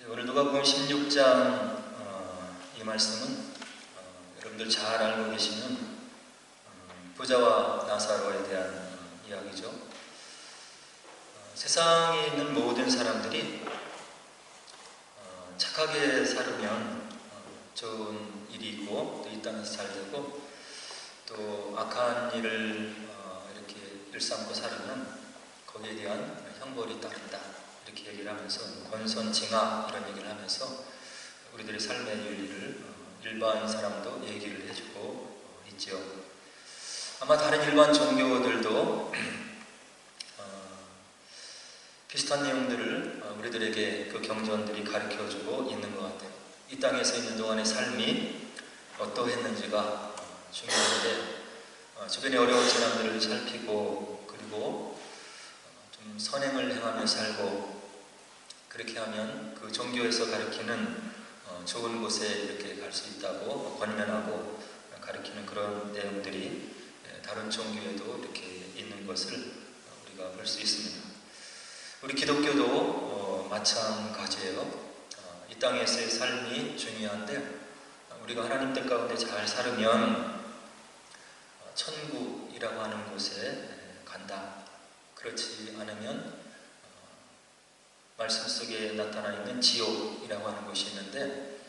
오늘 누가복음 16장 이 말씀은 여러분들 잘 알고 계시는 부자와 나사로에 대한 이야기죠. 세상에 있는 모든 사람들이 착하게 살면 좋은 일이 있고 또 이 땅에서 잘 되고, 또 악한 일을 이렇게 일삼고 살으면 거기에 대한 형벌이 따른다, 이렇게 얘기를 하면서 권선징악 이런 얘기를 하면서 우리들의 삶의 윤리를 일반 사람도 얘기를 해주고 있지요. 아마 다른 일반 종교들도 비슷한 내용들을 우리들에게 그 경전들이 가르쳐주고 있는 것 같아요. 이 땅에서 있는 동안의 삶이 어떠했는지가 중요한데, 주변에 어려운 사람들을 살피고 그리고 좀 선행을 행하며 살고, 그렇게 하면 그 종교에서 가르치는 좋은 곳에 이렇게 갈 수 있다고 권면하고 가르치는 그런 내용들이 다른 종교에도 이렇게 있는 것을 우리가 볼 수 있습니다. 우리 기독교도 마찬가지예요. 이 땅에서의 삶이 중요한데, 우리가 하나님 뜻 가운데 잘 살으면 천국이라고 하는 곳에 간다. 그렇지 않으면 말씀 속에 나타나 있는 지옥이라고 하는 곳이 있는데,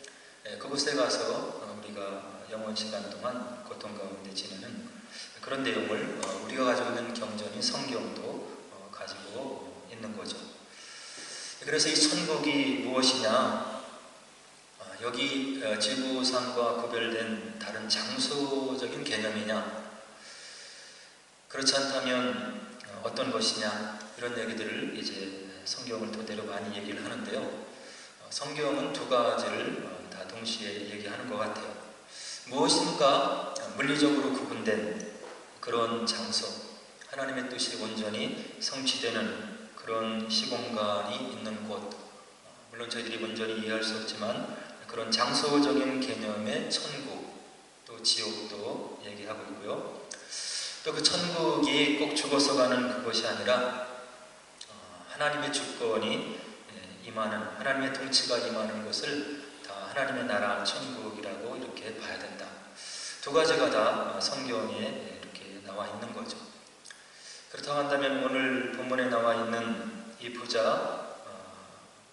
그곳에 가서 우리가 영원 시간 동안 고통 가운데 지내는 그런 내용을 우리가 가지고 있는 경전인 성경도 가지고 있는 거죠. 그래서 이 천국이 무엇이냐, 여기 지구상과 구별된 다른 장소적인 개념이냐, 그렇지 않다면 어떤 것이냐, 이런 얘기들을 이제 성경을 토대로 많이 얘기를 하는데요. 성경은 두 가지를 다 동시에 얘기하는 것 같아요. 무엇인가 물리적으로 구분된 그런 장소, 하나님의 뜻이 온전히 성취되는 그런 시공간이 있는 곳, 물론 저희들이 온전히 이해할 수 없지만 그런 장소적인 개념의 천국, 또 지옥도 얘기하고 있고요. 또 그 천국이 꼭 죽어서 가는 그것이 아니라 하나님의 주권이 임하는, 하나님의 통치가 임하는 것을 다 하나님의 나라 천국이라고 이렇게 봐야 된다. 두 가지가 다 성경에 이렇게 나와 있는 거죠. 그렇다고 한다면 오늘 본문에 나와 있는 이 부자가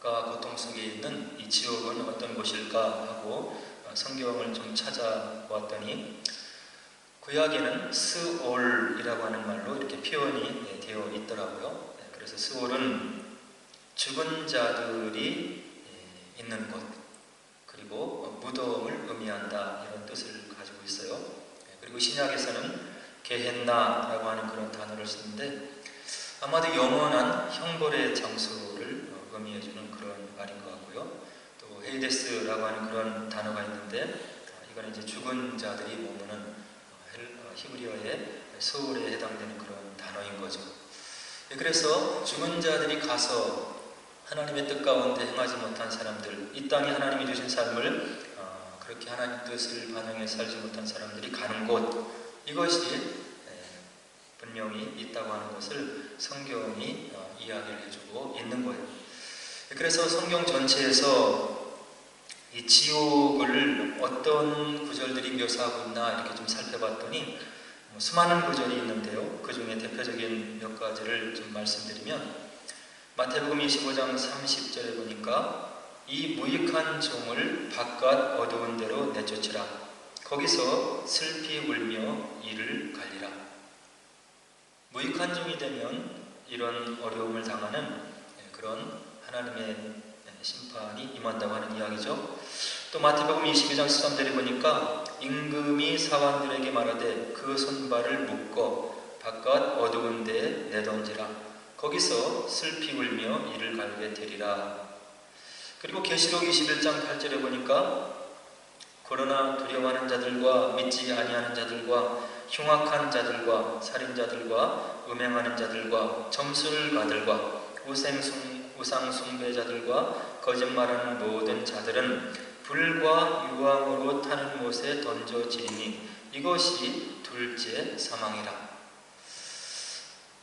고통 속에 있는 이 지옥은 어떤 곳일까 하고 성경을 좀 찾아보았더니, 구약에는 스올이라고 하는 말로 이렇게 표현이 되어 있더라고요. 그래서 스올은 죽은 자들이 있는 곳, 그리고 무덤을 의미한다, 이런 뜻을 가지고 있어요. 그리고 신약에서는 게헨나라고 하는 그런 단어를 쓰는데, 아마도 영원한 형벌의 장소를 의미해주는 그런 말인 것 같고요. 또 헤이데스라고 하는 그런 단어가 있는데, 이건 이제 죽은 자들이 머무는 히브리어의 소울에 해당되는 그런 단어인 거죠. 그래서 죽은 자들이 가서 하나님의 뜻 가운데 행하지 못한 사람들, 이 땅에 하나님이 주신 삶을 그렇게 하나님 뜻을 반영해 살지 못한 사람들이 가는 곳, 이것이 분명히 있다고 하는 것을 성경이 이야기를 해주고 있는 거예요. 그래서 성경 전체에서 이 지옥을 어떤 구절들이 묘사하고 있나 이렇게 좀 살펴봤더니 수많은 구절이 있는데요. 그 중에 대표적인 몇 가지를 좀 말씀드리면, 마태복음 25장 30절에 보니까 이 무익한 종을 바깥 어두운 데로 내쫓으라. 거기서 슬피 울며 이를 갈리라. 무익한 종이 되면 이런 어려움을 당하는 그런 하나님의 심판이 임한다고 하는 이야기죠. 또 마태복음 22장 13절에 보니까 임금이 사관들에게 말하되 그 손발을 묶어 바깥 어두운 데에 내던지라. 거기서 슬피 울며 이를 갈게 되리라. 그리고 계시록 21장 8절에 보니까 그러나 두려워하는 자들과 믿지 아니하는 자들과 흉악한 자들과 살인자들과 음행하는 자들과 점술가들과 우상 숭배자들과 거짓말하는 모든 자들은 불과 유황으로 타는 못에 던져지리니 이것이 둘째 사망이라.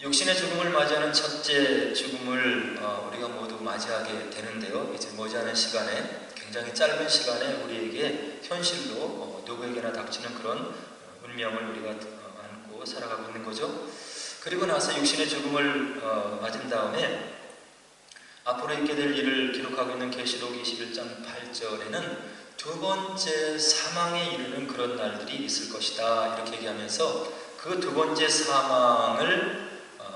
육신의 죽음을 맞이하는 첫째 죽음을 우리가 모두 맞이하게 되는데요. 이제 머지않은 시간에, 굉장히 짧은 시간에 우리에게 현실로 누구에게나 닥치는 그런 운명을 우리가 안고 살아가고 있는 거죠. 그리고 나서 육신의 죽음을 맞은 다음에 앞으로 있게 될 일을 기록하고 있는 계시록 21장 8절에는 두 번째 사망에 이르는 그런 날들이 있을 것이다, 이렇게 얘기하면서 그 두 번째 사망을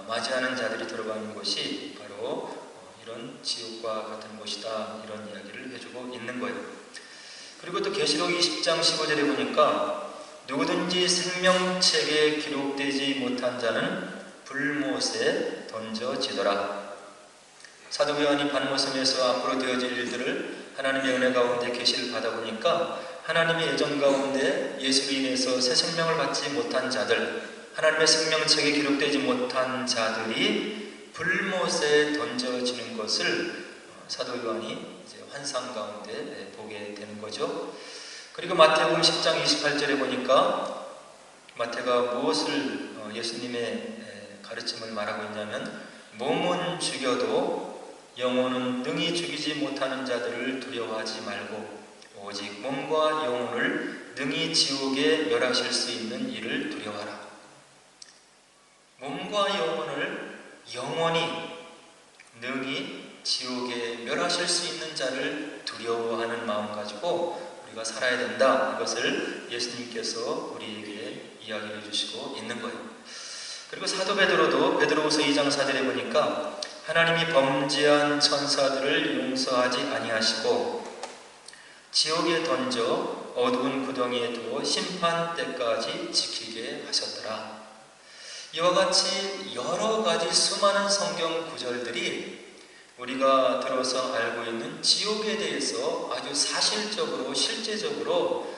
맞이하는 자들이 들어가는 곳이 바로 이런 지옥과 같은 곳이다, 이런 이야기를 해주고 있는 거예요. 그리고 또 계시록 20장 15절에 보니까 누구든지 생명책에 기록되지 못한 자는 불못에 던져지더라. 사도 요한이 반모섬에서 앞으로 되어질 일들을 하나님의 은혜 가운데 계시를 받아보니까 하나님의 예정 가운데 예수로 인해서 새 생명을 받지 못한 자들, 하나님의 생명책에 기록되지 못한 자들이 불못에 던져지는 것을 사도 요한이 이제 환상 가운데 보게 되는 거죠. 그리고 마태복음 10장 28절에 보니까 마태가 무엇을 예수님의 가르침을 말하고 있냐면, 몸은 죽여도 영혼은 능히 죽이지 못하는 자들을 두려워하지 말고 오직 몸과 영혼을 능히 지옥에 멸하실 수 있는 이를 두려워하라. 몸과 영혼을 영원히 능히 지옥에 멸하실 수 있는 자를 두려워하는 마음 가지고 우리가 살아야 된다, 이것을 예수님께서 우리에게 이야기해 주시고 있는 거예요. 그리고 사도 베드로도 베드로후서 2장 4절에 보니까 하나님이 범죄한 천사들을 용서하지 아니하시고 지옥에 던져 어두운 구덩이에 두어 심판 때까지 지키게 하셨더라. 이와 같이 여러 가지 수많은 성경 구절들이 우리가 들어서 알고 있는 지옥에 대해서 아주 사실적으로, 실제적으로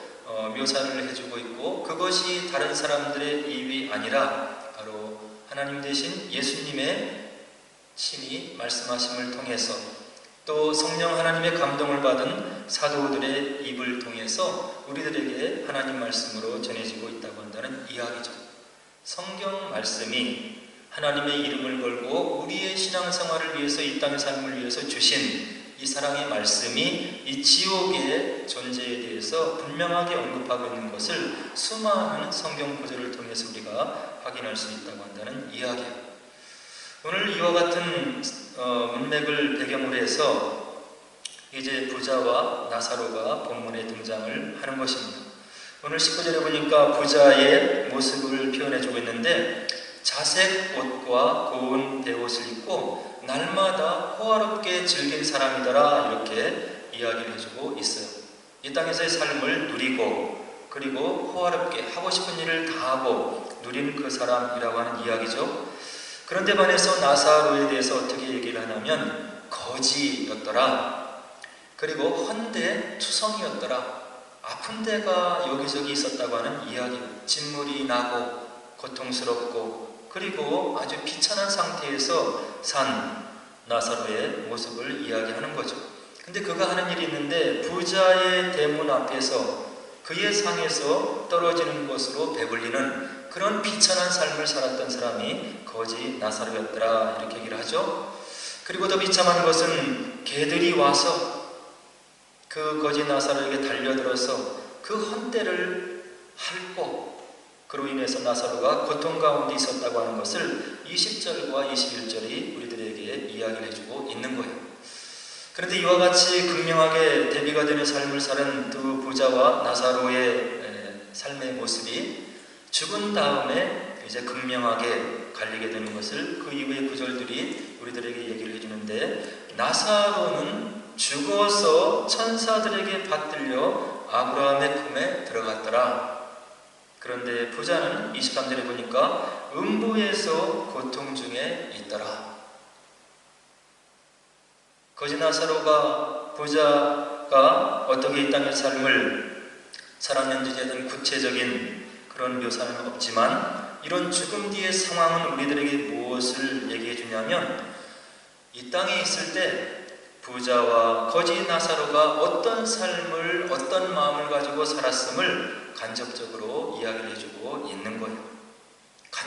묘사를 해주고 있고, 그것이 다른 사람들의 입이 아니라 바로 하나님 대신 예수님의 친히 말씀하심을 통해서, 또 성령 하나님의 감동을 받은 사도들의 입을 통해서 우리들에게 하나님 말씀으로 전해지고 있다고 한다는 이야기죠. 성경 말씀이 하나님의 이름을 걸고 우리의 신앙생활을 위해서, 이 땅의 삶을 위해서 주신 이 사랑의 말씀이 이 지옥의 존재에 대해서 분명하게 언급하고 있는 것을 수많은 성경 구절을 통해서 우리가 확인할 수 있다고 한다는 이야기예요. 오늘 이와 같은 문맥을 배경으로 해서 이제 부자와 나사로가 본문에 등장을 하는 것입니다. 오늘 19절에 보니까 부자의 모습을 표현해주고 있는데, 자색 옷과 고운 베옷을 입고 날마다 호화롭게 즐긴 사람이더라, 이렇게 이야기를 해주고 있어요. 이 땅에서의 삶을 누리고 그리고 호화롭게 하고 싶은 일을 다 하고 누린 그 사람이라고 하는 이야기죠. 그런데 반해서 나사로에 대해서 어떻게 얘기를 하냐면 거지였더라, 그리고 헌데투성이었더라, 아픈 데가 여기저기 있었다고 하는 이야기예요. 진물이 나고 고통스럽고 그리고 아주 비천한 상태에서 산 나사로의 모습을 이야기하는 거죠. 근데 그가 하는 일이 있는데, 부자의 대문 앞에서 그의 상에서 떨어지는 것으로 배불리는 그런 비천한 삶을 살았던 사람이 거지 나사로였더라, 이렇게 얘기를 하죠. 그리고 더 비참한 것은 개들이 와서 그 거지 나사로에게 달려들어서 그 헌대를 핥고 그로 인해서 나사로가 고통 가운데 있었다고 하는 것을 20절과 21절이 우리들에게 이야기를 해주고 있는 거예요. 그런데 이와 같이 극명하게 대비가 되는 삶을 사는 두 부자와 나사로의 삶의 모습이 죽은 다음에 이제 극명하게 갈리게 되는 것을 그 이후의 구절들이 우리들에게 얘기를 해주는데, 나사로는 죽어서 천사들에게 받들려 아브라함의 품에 들어갔더라. 그런데 부자는 23절에 보니까 음부에서 고통 중에 있더라. 거지 나사로가, 부자가 어떻게 이 땅의 삶을 살았는지에 대한 구체적인 그런 묘사는 없지만, 이런 죽음 뒤의 상황은 우리들에게 무엇을 얘기해 주냐면, 이 땅에 있을 때 부자와 거지 나사로가 어떤 삶을, 어떤 마음을 가지고 살았음을 간접적으로 이야기를 해주고 있는 거예요.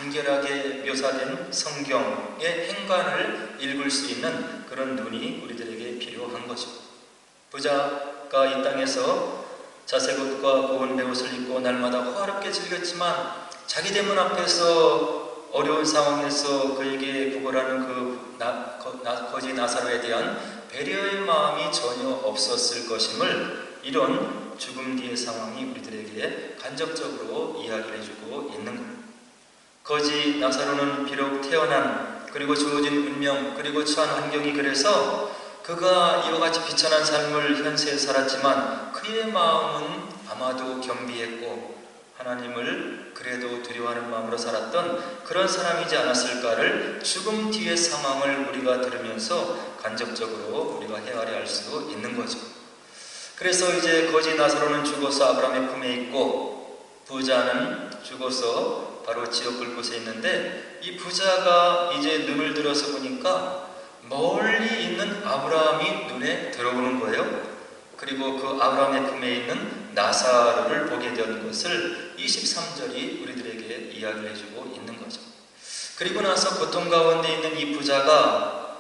간결하게 묘사된 성경의 행간을 읽을 수 있는 그런 눈이 우리들에게 필요한 거죠. 부자가 이 땅에서 자색옷과 고운 베옷을 입고 날마다 호화롭게 즐겼지만 자기 대문 앞에서 어려운 상황에서 그에게 구걸하는 그 거지 나사로에 대한 배려의 마음이 전혀 없었을 것임을 이런 죽음 뒤의 상황이 우리들에게 간접적으로 이야기를 해주고 있는 거예요. 거지 나사로는 비록 태어난 그리고 주어진 운명 그리고 처한 환경이 그래서 그가 이와 같이 비천한 삶을 현세에 살았지만 그의 마음은 아마도 겸비했고 하나님을 그래도 두려워하는 마음으로 살았던 그런 사람이지 않았을까를 죽음 뒤의 상황을 우리가 들으면서 간접적으로 우리가 헤아려 알 수 있는 거죠. 그래서 이제 거지 나사로는 죽어서 아브라함의 품에 있고 부자는 죽어서 바로 지옥 불곳에 있는데 이 부자가 이제 눈을 들어서 보니까 멀리 있는 아브라함이 눈에 들어오는 거예요. 그리고 그 아브라함의 품에 있는 나사로를 보게 된 것을 23절이 우리들에게 이야기를 해주고 있는 거죠. 그리고 나서 고통 가운데 있는 이 부자가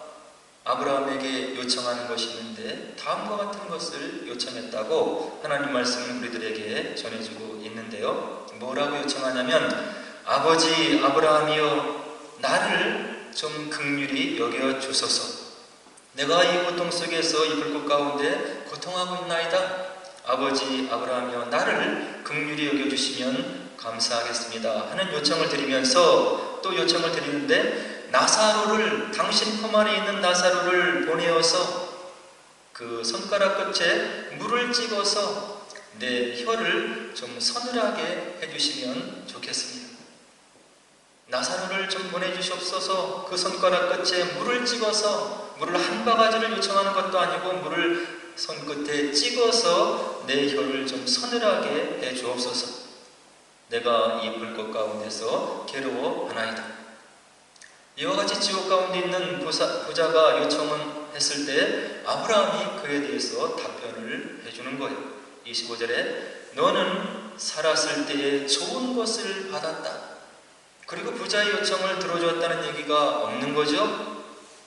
아브라함에게 요청하는 것이 있는데 다음과 같은 것을 요청했다고 하나님 말씀을 우리들에게 전해주고 있는데요. 뭐라고 요청하냐면 아버지 아브라함이여 나를 좀 긍휼히 여겨 주소서. 내가 이 고통 속에서 이 불꽃 가운데 고통하고 있나이다. 아버지 아브라함이여 나를 긍휼히 여겨주시면 감사하겠습니다 하는 요청을 드리면서 또 요청을 드리는데 나사로를 당신 품 안에 있는 나사로를 보내어서 그 손가락 끝에 물을 찍어서 내 혀를 좀 서늘하게 해주시면 좋겠습니다. 나사로를 좀 보내주시옵소서. 그 손가락 끝에 물을 찍어서 물을 한 바가지를 요청하는 것도 아니고 물을 손끝에 찍어서 내 혀를 좀 서늘하게 해 주옵소서. 내가 이 불꽃 가운데서 괴로워하나이다. 이와 같이 지옥 가운데 있는 부자가 요청을 했을 때 아브라함이 그에 대해서 답변을 해주는 거예요. 25절에 너는 살았을 때에 좋은 것을 받았다. 그리고 부자의 요청을 들어주었다는 얘기가 없는 거죠.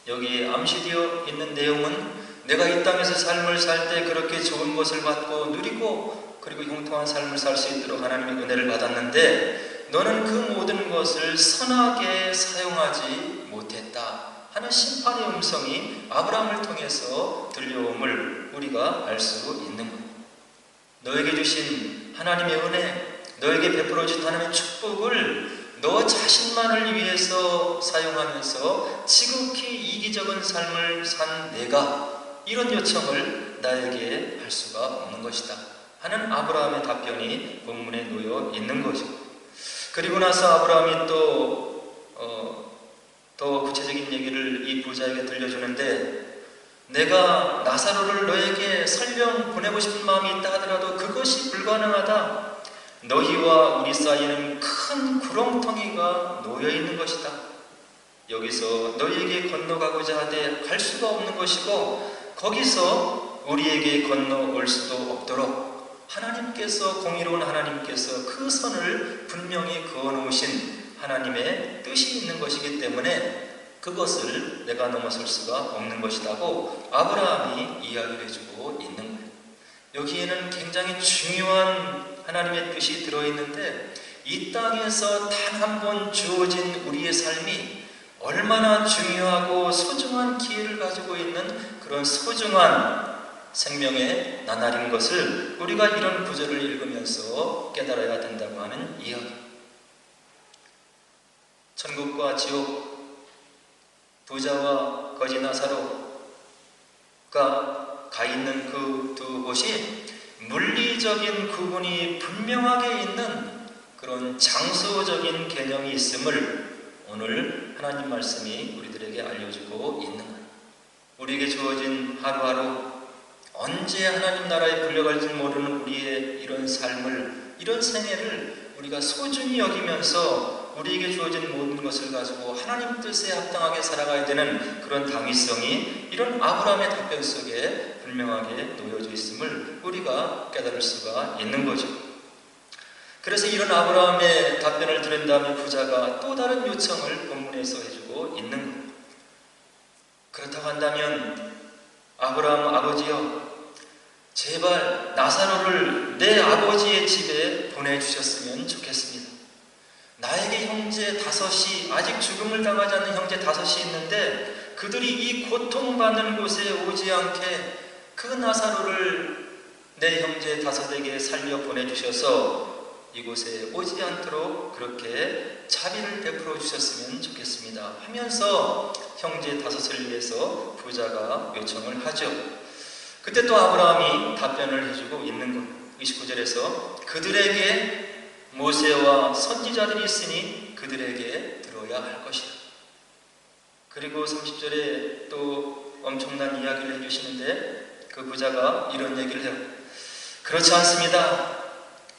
여기에 암시되어 있는 내용은 내가 이 땅에서 삶을 살 때 그렇게 좋은 것을 받고 누리고 그리고 형통한 삶을 살 수 있도록 하나님의 은혜를 받았는데 너는 그 모든 것을 선하게 사용하지 못했다 하는 심판의 음성이 아브라함을 통해서 들려옴을 우리가 알 수 있는 거예요. 너에게 주신 하나님의 은혜, 너에게 베풀어 준 하나님의 축복을 너 자신만을 위해서 사용하면서 지극히 이기적인 삶을 산 내가 이런 요청을 나에게 할 수가 없는 것이다 하는 아브라함의 답변이 본문에 놓여 있는 거죠. 그리고 나서 아브라함이 또 더 구체적인 얘기를 이 부자에게 들려주는데 내가 나사로를 너에게 설령 보내고 싶은 마음이 있다 하더라도 그것이 불가능하다. 너희와 우리 사이에는 큰 구렁텅이가 놓여있는 것이다. 여기서 너희에게 건너가고자 하되 갈 수가 없는 것이고 거기서 우리에게 건너올 수도 없도록 하나님께서 공의로운 하나님께서 그 선을 분명히 그어놓으신 하나님의 뜻이 있는 것이기 때문에 그것을 내가 넘어설 수가 없는 것이라고 아브라함이 이야기를 해주고 있는 거예요. 여기에는 굉장히 중요한 하나님의 뜻이 들어있는데 이 땅에서 단 한 번 주어진 우리의 삶이 얼마나 중요하고 소중한 기회를 가지고 있는 그런 소중한 생명의 나날인 것을 우리가 이런 구절을 읽으면서 깨달아야 된다고 하는 이야기. 천국과 지옥, 부자와 거지 나사로가 가 있는 그 두 곳이 물리적인 구분이 분명하게 있는 그런 장소적인 개념이 있음을 오늘 하나님 말씀이 우리들에게 알려주고 있는 거예요. 우리에게 주어진 하루하루 언제 하나님 나라에 불려갈지 모르는 우리의 이런 삶을, 이런 생애를 우리가 소중히 여기면서 우리에게 주어진 모든 것을 가지고 하나님 뜻에 합당하게 살아가야 되는 그런 당위성이 이런 아브라함의 답변 속에 분명하게 놓여져 있음을 우리가 깨달을 수가 있는 거죠. 그래서 이런 아브라함의 답변을 들은 다음에 부자가 또 다른 요청을 본문에서 해주고 있는 거예요. 그렇다고 한다면 아브라함 아버지여, 제발 나사로를 내 아버지의 집에 보내주셨으면 좋겠습니다. 나에게 형제 5이, 아직 죽음을 당하지 않는 형제 5이 있는데 그들이 이 고통받는 곳에 오지 않게 그 나사로를 내 형제 5에게 살려 보내주셔서 이곳에 오지 않도록 그렇게 자비를 베풀어 주셨으면 좋겠습니다 하면서 형제 5을 위해서 부자가 요청을 하죠. 그때 또 아브라함이 답변을 해주고 있는 것. 29절에서 그들에게 모세와 선지자들이 있으니 그들에게 들어야 할 것이다. 그리고 30절에 또 엄청난 이야기를 해주시는데 그 부자가 이런 얘기를 해요. 그렇지 않습니다.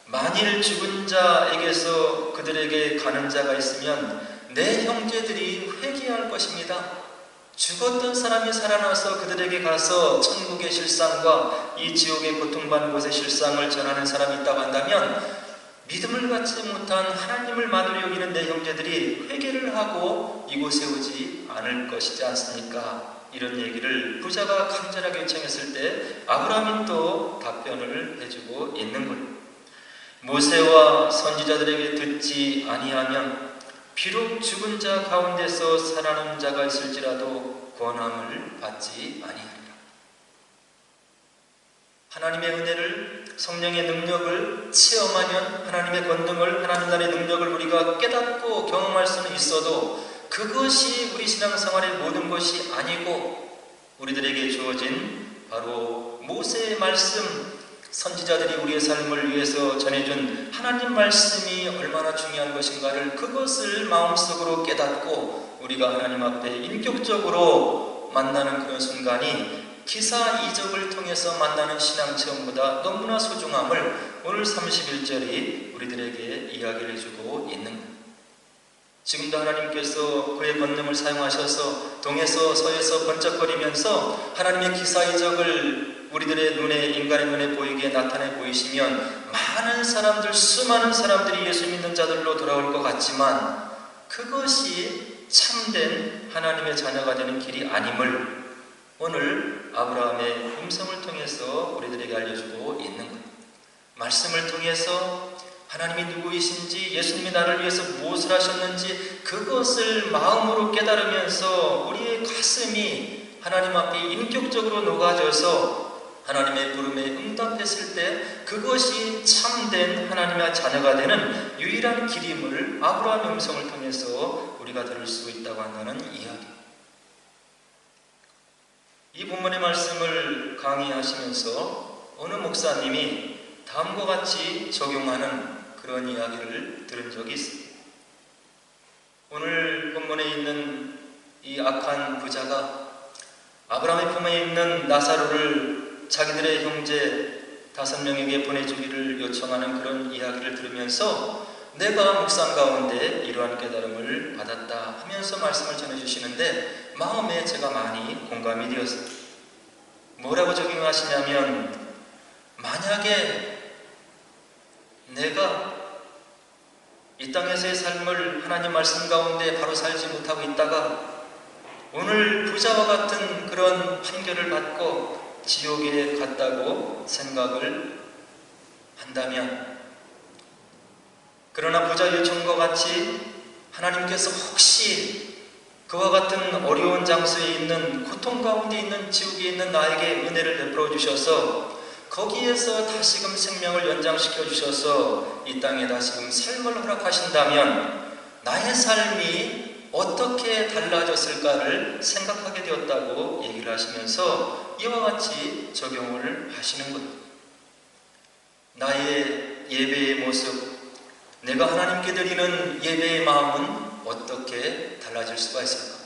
만일 죽은 자에게서 그들에게 가는 자가 있으면 내 형제들이 회개할 것입니다. 죽었던 사람이 살아나서 그들에게 가서 천국의 실상과 이 지옥의 고통받는 곳의 실상을 전하는 사람이 있다고 한다면 믿음을 갖지 못한 하나님을 만으로 여기는 내 형제들이 회개를 하고 이곳에 오지 않을 것이지 않습니까? 이런 얘기를 부자가 간절하게 요청했을 때 아브라함이 또 답변을 해주고 있는 거예요. 모세와 선지자들에게 듣지 아니하면 비록 죽은 자 가운데서 살아난 자가 있을지라도 권함을 받지 아니하리라. 하나님의 은혜를, 성령의 능력을 체험하면 하나님의 권능을, 하나님 나라의 능력을 우리가 깨닫고 경험할 수는 있어도 그것이 우리 신앙생활의 모든 것이 아니고 우리들에게 주어진 바로 모세의 말씀, 선지자들이 우리의 삶을 위해서 전해준 하나님 말씀이 얼마나 중요한 것인가를 그것을 마음속으로 깨닫고 우리가 하나님 앞에 인격적으로 만나는 그런 순간이 기사 이적을 통해서 만나는 신앙체험보다 너무나 소중함을 오늘 31절이 우리들에게 이야기를 해주고 있는 것. 지금도 하나님께서 그의 권능을 사용하셔서 동에서 서에서 번쩍거리면서 하나님의 기사 이적을 우리들의 눈에, 인간의 눈에 보이게 나타내 보이시면 많은 사람들, 수많은 사람들이 예수 믿는 자들로 돌아올 것 같지만 그것이 참된 하나님의 자녀가 되는 길이 아님을 오늘 아브라함의 음성을 통해서 우리들에게 알려주고 있는 것. 말씀을 통해서 하나님이 누구이신지, 예수님이 나를 위해서 무엇을 하셨는지 그것을 마음으로 깨달으면서 우리의 가슴이 하나님 앞에 인격적으로 녹아져서 하나님의 부름에 응답했을 때 그것이 참된 하나님의 자녀가 되는 유일한 길임을 아브라함의 음성을 통해서 우리가 들을 수 있다고 한다는 이야기. 이 본문의 말씀을 강의하시면서 어느 목사님이 다음과 같이 적용하는 그런 이야기를 들은 적이 있습니다. 오늘 본문에 있는 이 악한 부자가 아브라함의 품에 있는 나사로를 자기들의 형제 5명에게 보내주기를 요청하는 그런 이야기를 들으면서 내가 묵상 가운데 이러한 깨달음을 받았다 하면서 말씀을 전해주시는데 마음에 제가 많이 공감이 되었어요. 뭐라고 적용하시냐면 만약에 내가 이 땅에서의 삶을 하나님 말씀 가운데 바로 살지 못하고 있다가 오늘 부자와 같은 그런 판결을 받고 지옥에 갔다고 생각을 한다면, 그러나 부자 요청과 같이 하나님께서 혹시 그와 같은 어려운 장소에 있는, 고통 가운데 있는, 지옥에 있는 나에게 은혜를 베풀어 주셔서 거기에서 다시금 생명을 연장시켜 주셔서 이 땅에 다시금 삶을 허락하신다면 나의 삶이 어떻게 달라졌을까를 생각하게 되었다고 얘기를 하시면서 이와 같이 적용을 하시는 것. 나의 예배의 모습, 내가 하나님께 드리는 예배의 마음은 어떻게 달라질 수가 있을까?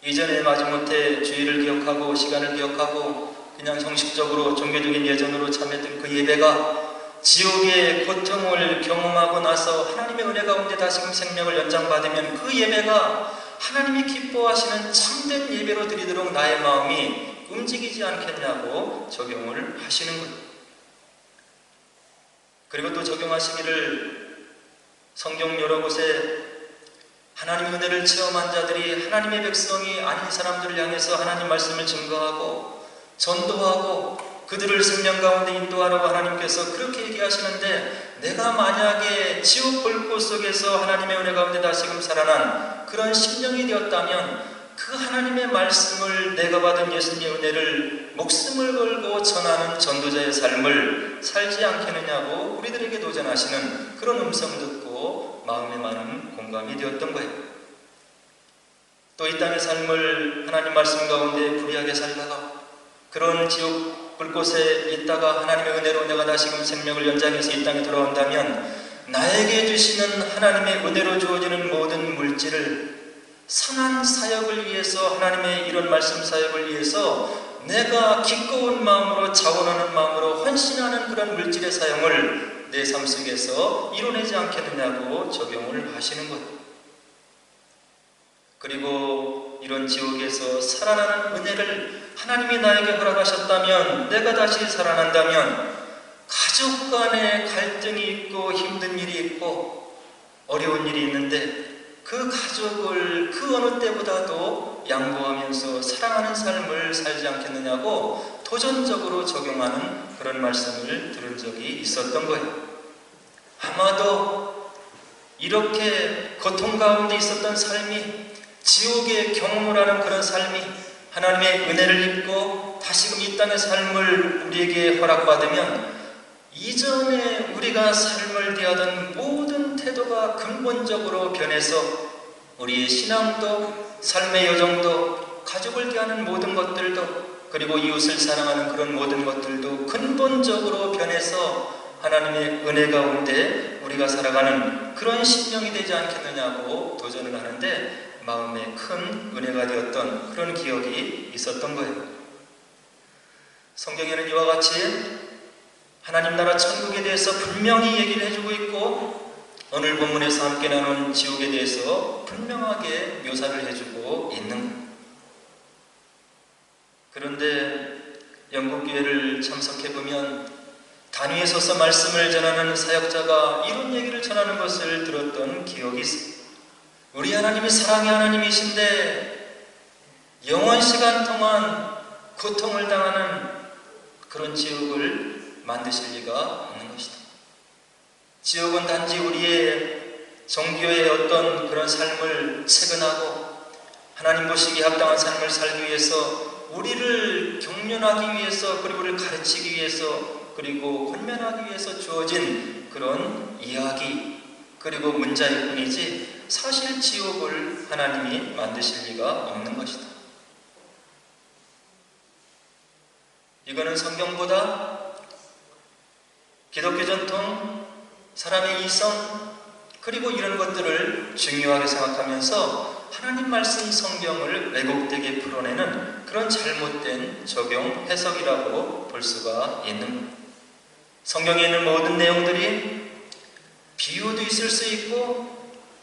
이전에 마지못해 주일을 기억하고 시간을 기억하고 그냥 형식적으로 종교적인 예전으로 참여했던 그 예배가 지옥의 고통을 경험하고 나서 하나님의 은혜 가운데 다시금 생명을 연장받으면 그 예배가 하나님이 기뻐하시는 참된 예배로 드리도록 나의 마음이 움직이지 않겠냐고 적용을 하시는 거예요. 그리고 또 적용하시기를 성경 여러 곳에 하나님의 은혜를 체험한 자들이 하나님의 백성이 아닌 사람들을 향해서 하나님 말씀을 증거하고 전도하고 그들을 생명 가운데 인도하라고 하나님께서 그렇게 얘기하시는데, 내가 만약에 지옥 불꽃 속에서 하나님의 은혜 가운데 다시금 살아난 그런 심령이 되었다면 그 하나님의 말씀을, 내가 받은 예수님의 은혜를 목숨을 걸고 전하는 전도자의 삶을 살지 않겠느냐고 우리들에게 도전하시는 그런 음성을 듣고 마음에 많은 공감이 되었던 거예요. 또 이 땅의 삶을 하나님 말씀 가운데 불의하게 살다가 그런 지옥 불꽃에 있다가 하나님의 은혜로 내가 다시금 생명을 연장해서 이 땅에 돌아온다면, 나에게 주시는 하나님의 은혜로 주어지는 모든 물질을 선한 사역을 위해서, 하나님의 이런 말씀 사역을 위해서 내가 기꺼운 마음으로, 자원하는 마음으로 헌신하는 그런 물질의 사용을 내 삶 속에서 이뤄내지 않겠느냐고 적용을 하시는 거예요. 그리고 이런 지옥에서 살아나는 은혜를 하나님이 나에게 허락하셨다면, 내가 다시 살아난다면 가족 간에 갈등이 있고 힘든 일이 있고 어려운 일이 있는데 그 가족을 그 어느 때보다도 양보하면서 사랑하는 삶을 살지 않겠느냐고 도전적으로 적용하는 그런 말씀을 들은 적이 있었던 거예요. 아마도 이렇게 고통 가운데 있었던 삶이 지옥의 경험을 하는 그런 삶이 하나님의 은혜를 입고 다시금 이 땅의 삶을 우리에게 허락받으면, 이전에 우리가 삶을 대하던 모든 태도가 근본적으로 변해서 우리의 신앙도, 삶의 여정도, 가족을 대하는 모든 것들도, 그리고 이웃을 사랑하는 그런 모든 것들도 근본적으로 변해서 하나님의 은혜 가운데 우리가 살아가는 그런 심령이 되지 않겠느냐고 도전을 하는데, 마음에 큰 은혜가 되었던 그런 기억이 있었던 거예요. 성경에는 이와 같이 하나님 나라 천국에 대해서 분명히 얘기를 해주고 있고, 오늘 본문에서 함께 나눈 지옥에 대해서 분명하게 묘사를 해주고 있는 거예요. 그런데 영국교회를 참석해보면 단위에 서서 말씀을 전하는 사역자가 이런 얘기를 전하는 것을 들었던 기억이 있어요. 우리 하나님이 사랑의 하나님이신데 영원 시간 동안 고통을 당하는 그런 지옥을 만드실 리가 없는 것이다. 지옥은 단지 우리의 정교의 어떤 그런 삶을 채근하고 하나님 보시기에 합당한 삶을 살기 위해서, 우리를 경륜하기 위해서, 그리고 우리를 가르치기 위해서, 그리고 권면하기 위해서 주어진 그런 이야기, 그리고 문자일 뿐이지 사실 지옥을 하나님이 만드실 리가 없는 것이다. 이거는 성경보다 기독교 전통, 사람의 이성, 그리고 이런 것들을 중요하게 생각하면서 하나님 말씀 성경을 왜곡되게 풀어내는 그런 잘못된 적용, 해석이라고 볼 수가 있는 겁니다. 성경에 있는 모든 내용들이 비유도 있을 수 있고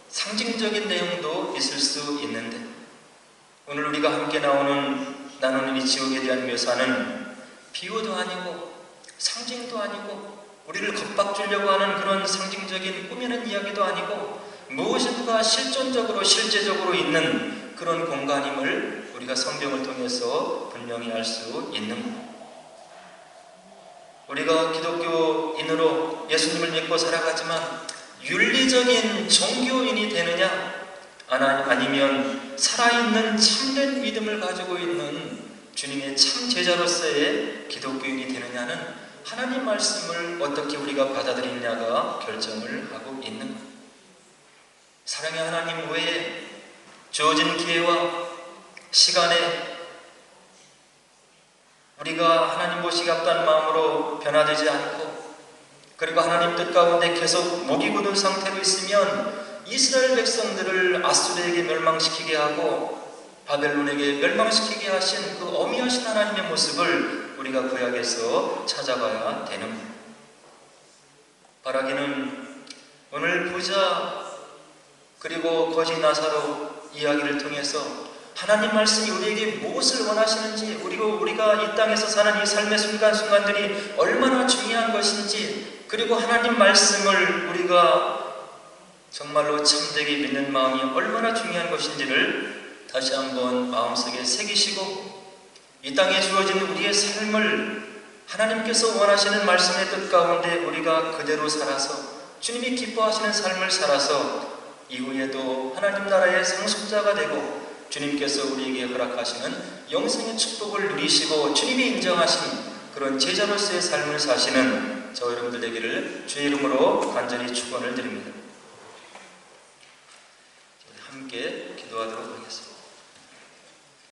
상징적인 내용도 있을 수 있는데, 오늘 우리가 함께 나누는 이 지옥에 대한 묘사는 비유도 아니고 상징도 아니고 우리를 겁박주려고 하는 그런 상징적인 꾸미는 이야기도 아니고, 무엇인가 실존적으로 실제적으로 있는 그런 공간임을 우리가 성경을 통해서 분명히 알 수 있는 것. 우리가 기독교인으로 예수님을 믿고 살아가지만 윤리적인 종교인이 되느냐, 아니면 살아있는 참된 믿음을 가지고 있는 주님의 참 제자로서의 기독교인이 되느냐는 하나님 말씀을 어떻게 우리가 받아들이느냐가 결정을 하고 있는 것. 사랑의 하나님 외에 주어진 기회와 시간에 우리가 하나님 보시기 합당한 마음으로 변화되지 않고, 그리고 하나님 뜻 가운데 계속 목이 굳은 상태로 있으면 이스라엘 백성들을 아수르에게 멸망시키게 하고 바벨론에게 멸망시키게 하신 그 어미하신 하나님의 모습을 우리가 구약에서 찾아가야 되는 거예요. 바라기는 오늘 부자 그리고 거지 나사로 이야기를 통해서 하나님 말씀이 우리에게 무엇을 원하시는지, 우리가 이 땅에서 사는 이 삶의 순간순간들이 얼마나 중요한 것인지, 그리고 하나님 말씀을 우리가 정말로 참되게 믿는 마음이 얼마나 중요한 것인지를 다시 한번 마음속에 새기시고, 이 땅에 주어진 우리의 삶을 하나님께서 원하시는 말씀의 뜻 가운데 우리가 그대로 살아서 주님이 기뻐하시는 삶을 살아서 이후에도 하나님 나라의 상속자가 되고 주님께서 우리에게 허락하시는 영생의 축복을 누리시고 주님이 인정하신 그런 제자로서의 삶을 사시는 저 여러분들 되기를 주의 이름으로 간절히 축원을 드립니다. 함께 기도하도록 하겠습니다.